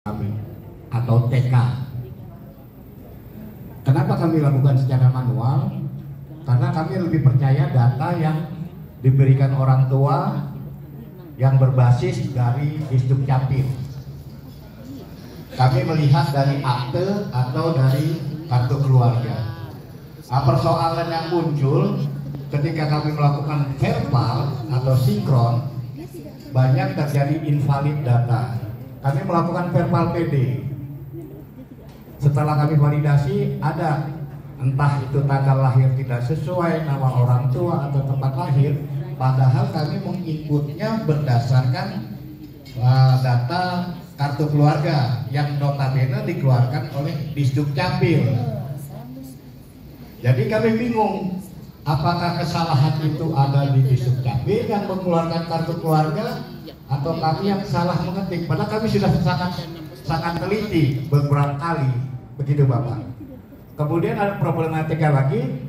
kami atau TK. Kenapa kami lakukan secara manual? Karena kami lebih percaya data yang diberikan orang tua yang berbasis dari Disduk Capil. Kami melihat dari akte atau dari kartu keluarga. Nah, persoalan yang muncul ketika kami melakukan verbal atau sinkron, banyak terjadi invalid data. Kami melakukan verbal PD. Setelah kami validasi, ada entah itu tanggal lahir tidak sesuai, nama orang tua atau tempat lahir, padahal kami menginputnya berdasarkan data kartu keluarga yang notabene dikeluarkan oleh Disduk Capil. Jadi kami bingung, apakah kesalahan itu ada di Disduk Capil yang mengeluarkan kartu keluarga atau kami yang salah mengetik? Padahal kami sudah sangat teliti beberapa kali, begitu Bapak. Kemudian ada problematika lagi,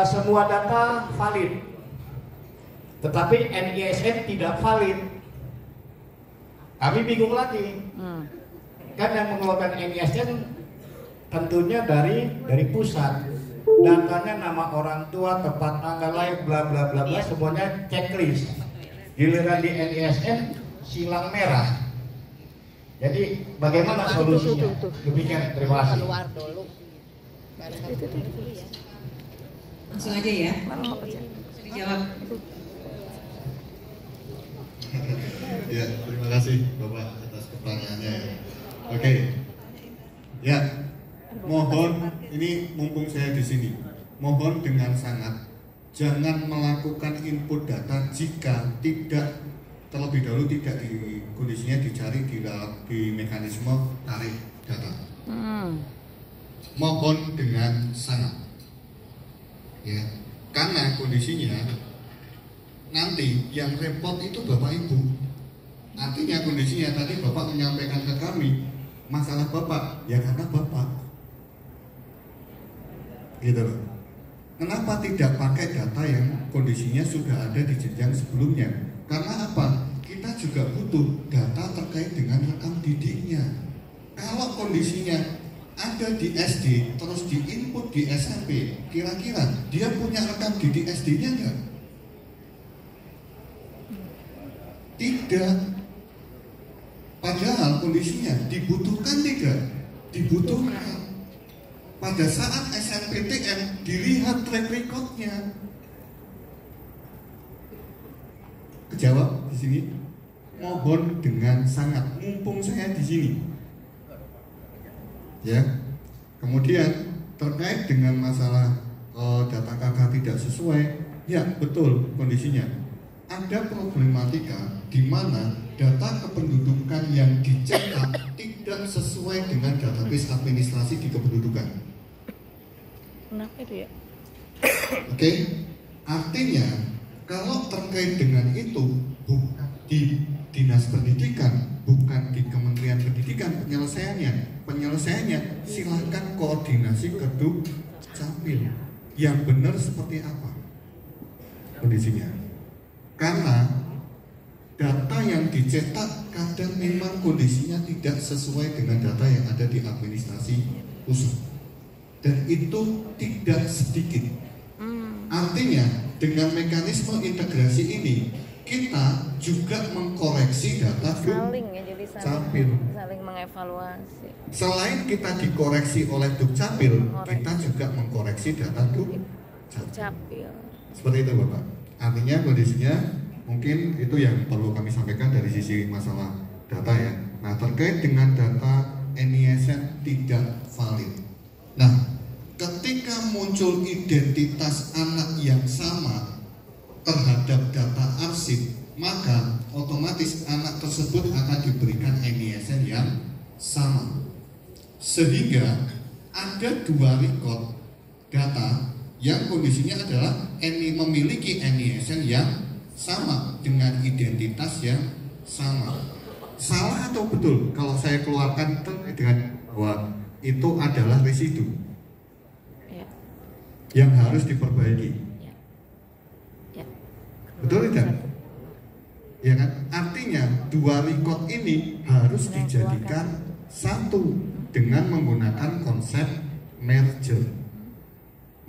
semua data valid, tetapi NISN tidak valid. Kami bingung lagi, kan yang mengeluarkan NISN tentunya dari pusat. Datanya nama orang tua, tempat tanggal lahir, bla bla bla bla, semuanya checklist. Giliran di NISN silang merah. Jadi bagaimana solusinya? Demikian, terima kasih. Langsung aja ya. Dijawab. Ya, terima kasih Bapak atas pertanyaannya. Oke. Ya, mohon ini mumpung saya di sini, mohon dengan sangat jangan melakukan input data jika tidak terlebih dahulu tidak di kondisinya dicari di mekanisme tarik data. Mohon dengan sangat, ya, karena kondisinya nanti yang repot itu Bapak Ibu. Artinya kondisinya tadi Bapak menyampaikan ke kami masalah Bapak, ya karena Bapak, gitu loh. Kenapa tidak pakai data yang kondisinya sudah ada di jenjang sebelumnya? Karena apa? Kita juga butuh data terkait dengan rekam didiknya. Kalau kondisinya ada di SD terus diinput di SMP, kira-kira dia punya rekam didik SD-nya enggak? Tidak. Padahal kondisinya dibutuhkan tidak? Dibutuhkan. Pada saat SNPTN dilihat track record-nya. Kejawab di sini. Mohon dengan sangat, mumpung saya di sini. Ya. Kemudian terkait dengan masalah data kakak tidak sesuai, ya betul kondisinya. Ada problematika di mana data kependudukan yang dicetak tidak sesuai dengan database administrasi di kependudukan. Kenapa itu ya? Oke, artinya kalau terkait dengan itu bukan di Dinas Pendidikan, bukan di Kementerian Pendidikan penyelesaiannya silakan koordinasi ke Dukcapil yang benar seperti apa kondisinya. Karena data yang dicetak kadang memang kondisinya tidak sesuai dengan data yang ada di administrasi pusat, dan itu tidak sedikit. Artinya dengan mekanisme integrasi ini kita juga mengkoreksi data saling ya, jadi Dukcapil. Saling mengevaluasi. Selain kita dikoreksi oleh Dukcapil, kita juga mengkoreksi data Dukcapil. Seperti itu Bapak. Artinya kondisinya mungkin itu yang perlu kami sampaikan dari sisi masalah data ya. Nah, terkait dengan data NISN tidak valid. Nah, ketika muncul identitas anak yang sama terhadap data arsip, maka otomatis anak tersebut akan diberikan NISN yang sama. Sehingga ada dua record data yang kondisinya adalah memiliki NISN yang sama dengan identitas yang sama. Salah atau betul kalau saya keluarkan dengan bahwa itu adalah residu yang harus diperbaiki? Betul tidak? Ya kan? Artinya dua record ini harus dijadikan satu dengan menggunakan konsep merger.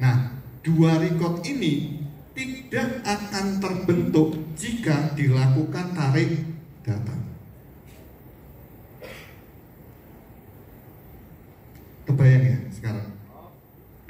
Nah, dua record ini tidak akan terbentuk jika dilakukan tarik data. Kebayang ya sekarang?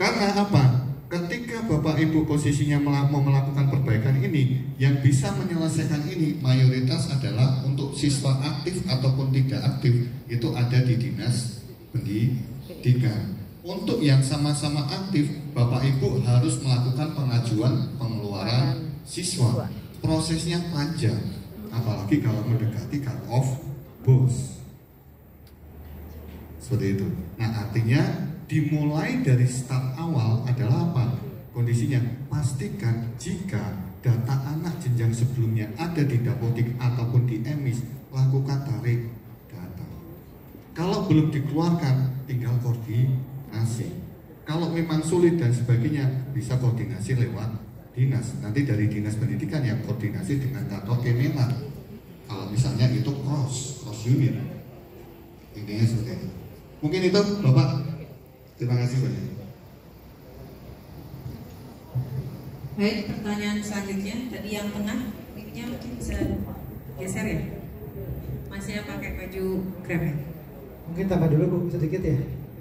Karena apa? Ketika Bapak Ibu posisinya mau melakukan perbaikan ini, yang bisa menyelesaikan ini mayoritas adalah untuk siswa aktif ataupun tidak aktif, itu ada di dinas pendidikan. Untuk yang sama-sama aktif, Bapak Ibu harus melakukan pengajuan pengeluaran siswa. Prosesnya panjang, apalagi kalau mendekati cut off bos. Seperti itu. Nah, artinya dimulai dari start awal adalah apa? Kondisinya pastikan jika data anak jenjang sebelumnya ada di Dapodik ataupun di EMIS, lakukan tarik data. Kalau belum dikeluarkan, tinggal koordinasi. Kalau memang sulit dan sebagainya, bisa koordinasi lewat dinas. Nanti dari dinas pendidikan yang koordinasi dengan kantor Kemenag. Kalau misalnya itu cross unit, intinya seperti itu. Mungkin itu Bapak. Terima kasih banyak. Baik, pertanyaan selanjutnya tadi yang tengah, mic-nya mungkin bisa geser ya. Masih pakai baju krem ya? Mungkin tambah dulu Bu, sedikit ya.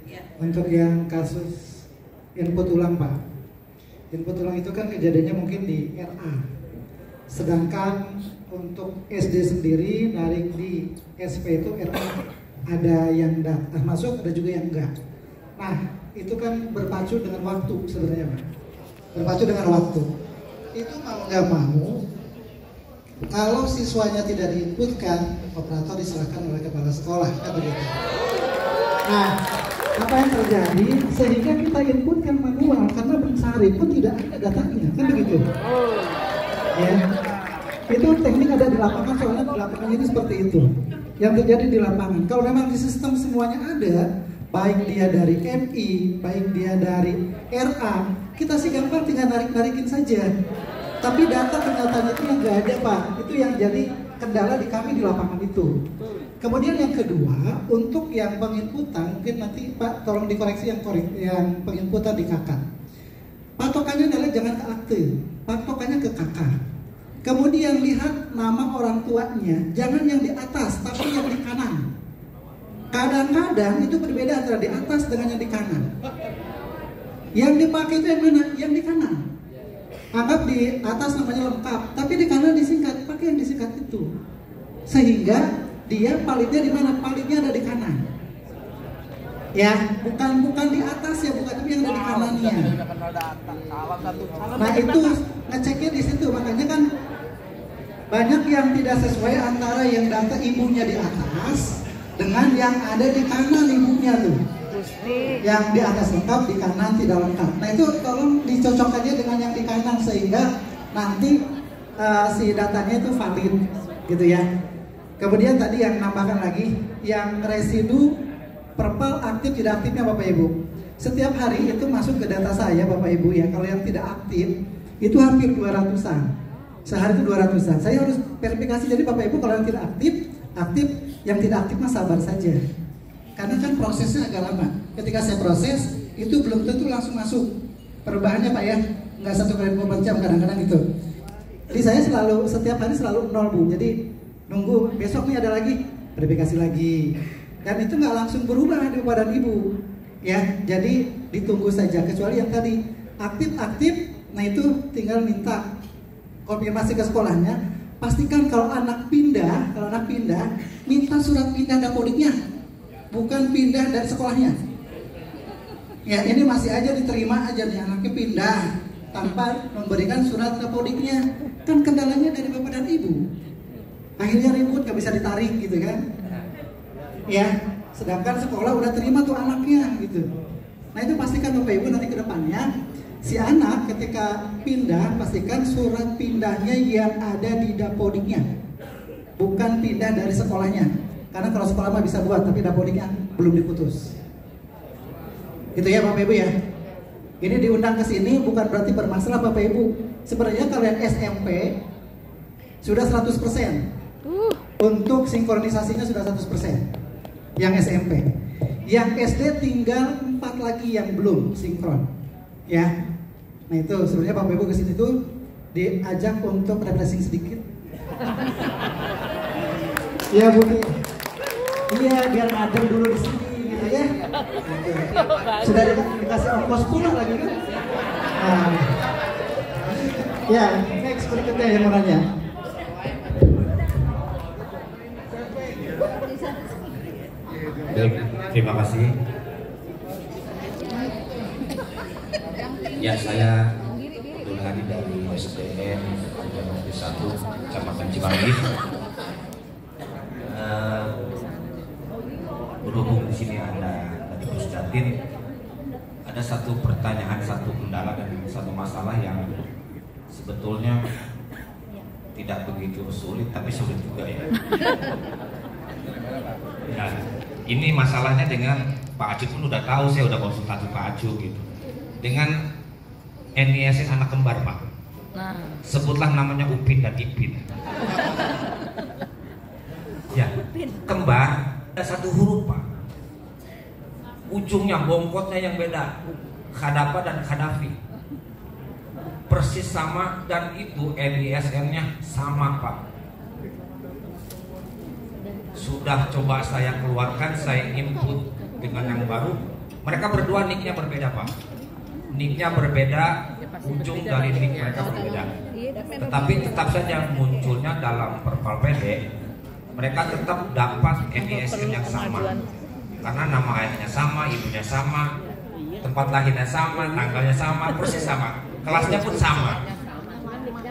Ya. Untuk yang kasus input ulang Pak, input ulang itu kan kejadiannya mungkin di RA. Sedangkan untuk SD sendiri narik di SP itu RA, ada yang masuk, ada juga yang enggak. Nah, itu kan berpacu dengan waktu sebenarnya Pak. Berpacu dengan waktu. Itu mau nggak mau, kalau siswanya tidak diinputkan, operator diserahkan oleh kepala sekolah, kan begitu. Nah, apa yang terjadi? Sehingga kita inputkan manual karena mencari pun tidak ada datanya, kan begitu. Ya, itu teknik ada di lapangan, soalnya di lapangan ini seperti itu. Yang terjadi di lapangan. Kalau memang di sistem semuanya ada, baik dia dari MI, baik dia dari RA, kita sih gampang tinggal narik-narikin saja. Tapi data kenyataannya itu yang nggak ada Pak, itu yang jadi kendala di kami di lapangan itu. Kemudian yang kedua, untuk yang penginputan, mungkin nanti Pak tolong dikoreksi yang penginputan di kakak. Patokannya adalah jangan ke akte, patokannya ke kakak. Kemudian lihat nama orang tuanya, jangan yang di atas, tapi yang di kanan. Kadang-kadang itu berbeda antara di atas dengan yang di kanan. Yang dipakai itu yang mana? Yang di kanan. Anggap di atas namanya lengkap, tapi di kanan disingkat, pakai yang disingkat itu. Sehingga dia palitnya di mana? Palitnya ada di kanan. Ya, bukan di atas ya, bukan, tapi yang ada di kanannya. Nah itu ngeceknya di situ, makanya kan banyak yang tidak sesuai antara yang data ibunya di atas dengan yang ada di kanan ibunya tuh. Yang di atas lengkap, di kanan tidak lengkap. Nah itu tolong dicocokkannya dengan yang di kanan sehingga nanti si datanya itu valid gitu ya. Kemudian tadi yang nambahkan lagi, yang residu perpal aktif tidak aktifnya Bapak Ibu. Setiap hari itu masuk ke data saya Bapak Ibu ya. Kalau yang tidak aktif itu hampir 200-an. Sehari itu 200-an. Saya harus verifikasi, jadi Bapak Ibu kalau yang tidak aktif, yang tidak aktif mah sabar saja. Karena kan prosesnya agak lama. Ketika saya proses, itu belum tentu langsung masuk perubahannya Pak ya. Nggak 1 kali 24 jam kadang-kadang gitu. Jadi saya setiap hari selalu 0 Bu. Jadi nunggu besok nih ada lagi, verifikasi lagi. Dan itu nggak langsung berubah di badan Ibu. Ya, jadi ditunggu saja. Kecuali yang tadi aktif, nah itu tinggal minta konfirmasi ke sekolahnya. Pastikan kalau anak pindah, minta surat pindah dapodiknya, bukan pindah dari sekolahnya. Ya ini masih aja diterima aja nih anaknya pindah tanpa memberikan surat dapodiknya. Kan kendalanya dari bapak dan ibu. Akhirnya ribut, gak bisa ditarik gitu kan. Ya, sedangkan sekolah udah terima tuh anaknya gitu. Nah itu pastikan bapak ibu nanti ke depannya si anak ketika pindah, pastikan surat pindahnya yang ada di dapodiknya, bukan pindah dari sekolahnya. Karena kalau sekolah mah bisa buat, tapi dapodiknya belum diputus. Gitu ya Bapak Ibu ya. Ini diundang ke sini bukan berarti bermasalah Bapak Ibu. Sebenarnya kalian SMP sudah 100%. Untuk sinkronisasinya sudah 100%. Yang SMP. Yang SD tinggal 4 lagi yang belum sinkron. Ya. Nah itu sebenarnya Bapak Ibu kesini tuh diajak untuk refreshing sedikit. Ya Bu. Iya biar ngadem dulu di sini gitu ya. Sudah dikasih ongkos pulang lagi kan? Nah. Ya, next berikutnya yang mau nanya. Terima kasih. Ya, saya Abdul Hadi dari SDN Negeri 1 Kecamatan Cimanggis. Berhubung di sini ada dari Pusdatin, ada satu pertanyaan, satu kendala dan satu masalah yang sebetulnya tidak begitu sulit, tapi sulit juga ya. Nah, ini masalahnya dengan Pak Acu pun udah tahu, saya udah konsultasi Pak Acu gitu. Dengan NISN anak kembar Pak. Nah, Sebutlah namanya Upin dan Ipin. Ya, kembar ada satu huruf Pak. Ujungnya, bongkotnya yang beda. Khadafa dan Khadafi. Persis sama dan itu NISN-nya sama Pak. Sudah coba saya keluarkan, saya input dengan yang baru. Mereka berdua nicknya berbeda Pak. Nicknya berbeda, ujung dari nick mereka berbeda. Tetapi tetap saja munculnya dalam perpal PD. Mereka tetap dapat NISN yang sama. Karena nama ayahnya sama, ibunya sama, tempat lahirnya sama, tanggalnya sama, persis sama. Kelasnya pun sama.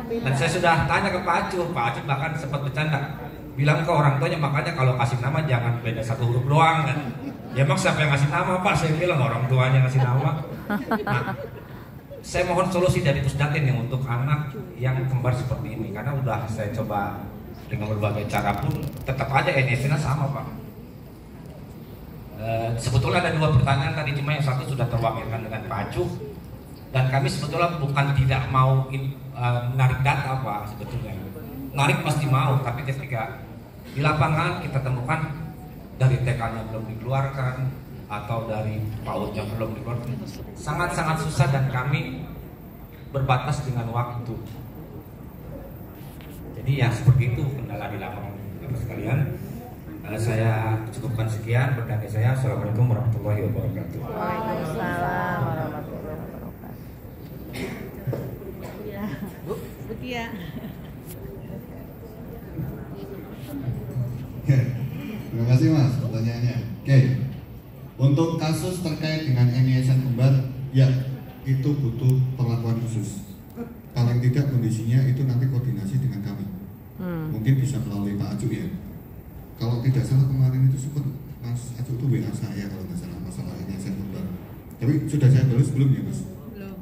Dan saya sudah tanya ke Pak Acu bahkan sempat bercanda, bilang ke orang tuanya, makanya kalau kasih nama jangan beda satu huruf doang kan. Ya emang siapa yang ngasih nama Pak? Saya bilang orang tuanya ngasih nama. Nah, saya mohon solusi dari Pusdatin yang untuk anak yang kembar seperti ini, karena udah saya coba dengan berbagai cara pun tetap aja NISN-nya sama Pak. Sebetulnya ada 2 pertanyaan tadi, cuma yang satu sudah terwakilkan dengan Pak Acu. Dan kami sebetulnya bukan tidak mau menarik data Pak, sebetulnya narik pasti mau, tapi ketika di lapangan kita temukan dari TK-nya belum dikeluarkan atau dari PAUD-nya belum dikeluarkan, sangat-sangat susah dan kami berbatas dengan waktu. Jadi ya seperti itu kendala di lapangan Bapak sekalian. Saya cukupkan sekian berkata saya. Assalamualaikum warahmatullahi wabarakatuh. Waalaikumsalam warahmatullahi wabarakatuh. Bu Tia. Terima kasih Mas pertanyaannya. Oke, untuk kasus terkait dengan NISN kembar, ya itu butuh perlakuan khusus. Paling tidak kondisinya itu nanti koordinasi dengan kami. Mungkin bisa melalui Pak Acu ya. Kalau tidak salah kemarin itu sempat Mas Acu itu WA saya kalau nggak salah masalah NISN kembar. Tapi sudah saya balas belum ya Mas? Belum.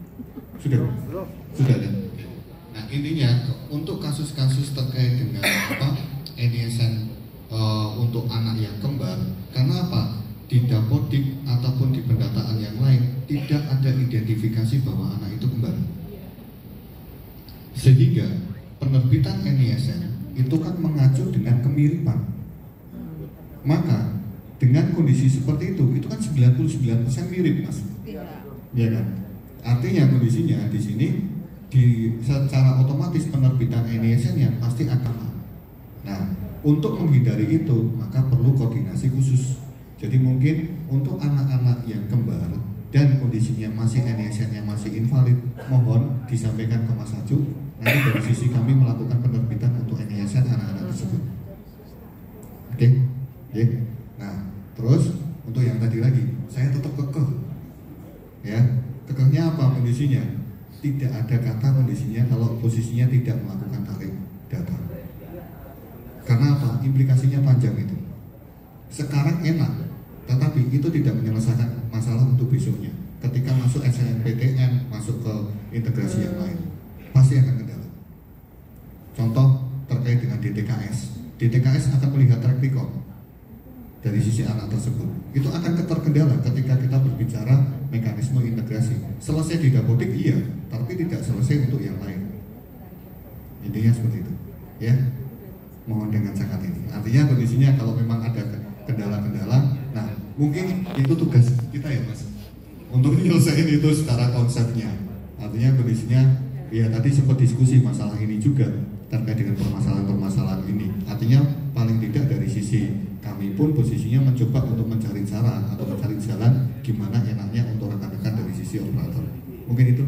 Sudah? Belum. Sudah kan? Nah intinya untuk kasus-kasus terkait dengan NISN untuk anak yang kembar, karena apa? Di Dapodik ataupun di pendataan yang lain tidak ada identifikasi bahwa anak itu kembar. Sehingga penerbitan NISN itu kan mengacu dengan kemiripan. Maka dengan kondisi seperti itu kan 99% mirip Mas. Ya kan? Artinya kondisinya di sini secara otomatis penerbitan NISN yang pasti akan. Nah, untuk menghindari itu maka perlu koordinasi khusus. Jadi mungkin untuk anak-anak yang kembar dan kondisinya masih NISN-nya masih invalid, mohon disampaikan ke Mas Acu. Nanti dari sisi kami melakukan penerbitan untuk NISN anak-anak tersebut. Oke? Ya. Nah, terus untuk yang tadi lagi, saya tetap kekeh. Ya, kekehnya apa kondisinya? Tidak ada kata kondisinya kalau posisinya tidak melakukan tarik data. Karena apa? Implikasinya panjang itu. Sekarang enak, tetapi itu tidak menyelesaikan masalah untuk besoknya. Ketika masuk SNMPTN, masuk ke integrasi yang lain, pasti akan kendala. Contoh terkait dengan DTKS. DTKS akan melihat track record dari sisi anak tersebut. Itu akan terkendala ketika kita berbicara mekanisme integrasi. Selesai di Dapodik iya, tapi tidak selesai untuk yang lain. Intinya seperti itu. ya. Mohon dengan sangat ini. Artinya kondisinya kalau memang ada kendala-kendala, nah mungkin itu tugas kita ya Mas, untuk menyelesaikan itu secara konsepnya. Artinya kondisinya, ya tadi sempat diskusi masalah ini juga terkait dengan permasalahan-permasalahan ini. Artinya paling tidak dari sisi kami pun posisinya mencoba untuk mencari cara atau mencari jalan gimana enaknya untuk rekan-rekan dari sisi operator. Mungkin itu.